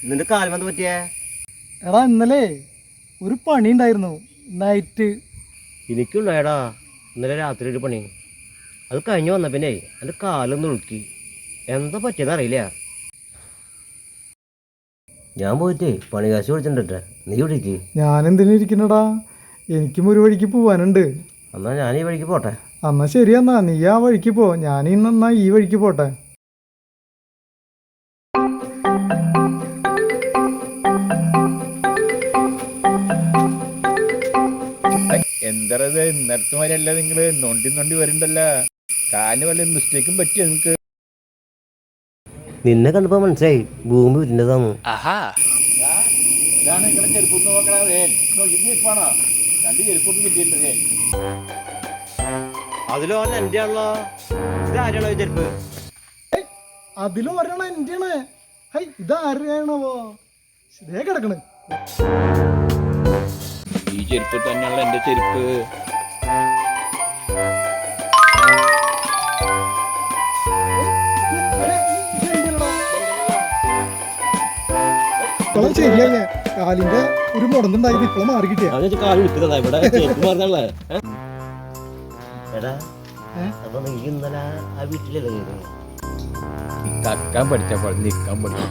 നിന്റെ കാൽമെന്ത് പറ്റിയേ? എടാ ഇന്നലെ ഒരു പണി ഉണ്ടായിരുന്നു നൈറ്റ്. എനിക്കുണ്ടായടാ ഇന്നലെ രാത്രി ഒരു പണി. അത് കഴിഞ്ഞ് വന്ന പിന്നെ എൻ്റെ കാലൊന്ന് ഉളുക്കി. എന്താ പറ്റിയെന്ന് അറിയില്ല. ഞാൻ പോയിട്ടേ പണി കാശ് വിളിച്ചിട്ടുണ്ടെ. നീ വിളിക്ക്. ഞാനെന്തിനു ഇരിക്കണടാ, എനിക്കും ഒരു വഴിക്ക് പോവാനുണ്ട്. എന്നാ ഞാൻ ഈ വഴിക്ക് പോട്ടെ. എന്നാ ശരിയെന്നാ നീ ആ വഴിക്ക് പോ, ഞാൻ ഇന്നെന്നാ ഈ വഴിക്ക് പോട്ടെ. എന്തറത് ഇന്നത്തെ മാതിരിയല്ല, നിങ്ങള് നൊണ്ടി വരുന്നുണ്ടല്ല. കാലിന് വല്ല മിസ്റ്റേക്കും പറ്റിയോ നിങ്ങക്ക്? നിന്നെ കണ്ടപ്പോ മനസ്സിലായി ഭൂമി ഉരുണ്ടതാന്ന്. ഇതാണ് നിങ്ങളുടെ ചെരുപ്പ് നോക്കണേ. ചെരുപ്പാണോ? രണ്ട് ചെരുപ്പൊന്നും കിട്ടിയില്ലേ? അതിലോ എൻ്റെ ആണല്ലോ. ഇതാരാണോ ഈ ചെരുപ്പ്? അതിലും ഒരെണ്ണം എന്റെയാണ്. ഹൈ, ഇതാരണവോ ഇതേ കിടക്കണ്. ഈ ചെരുപ്പ് തന്നെയാണല്ലോ എന്റെ ചെരുപ്പ്. ശരിയല്ലേ, കാലിന്റെ ഒരു മുടന്നുണ്ടായത് ഇപ്പോഴും മാറി കിട്ടിയ. കാല് വിൽക്കുന്നതാ ഇവിടെ ചെരുപ്പ് മാറുന്നല്ലേ. എടാ അപ്പൊ നീ ഇന്നലെ ആ വീട്ടിലല്ലേ കക്കാൻ പഠിച്ചപ്പോൾ നിൽക്കാൻ പഠിച്ചു.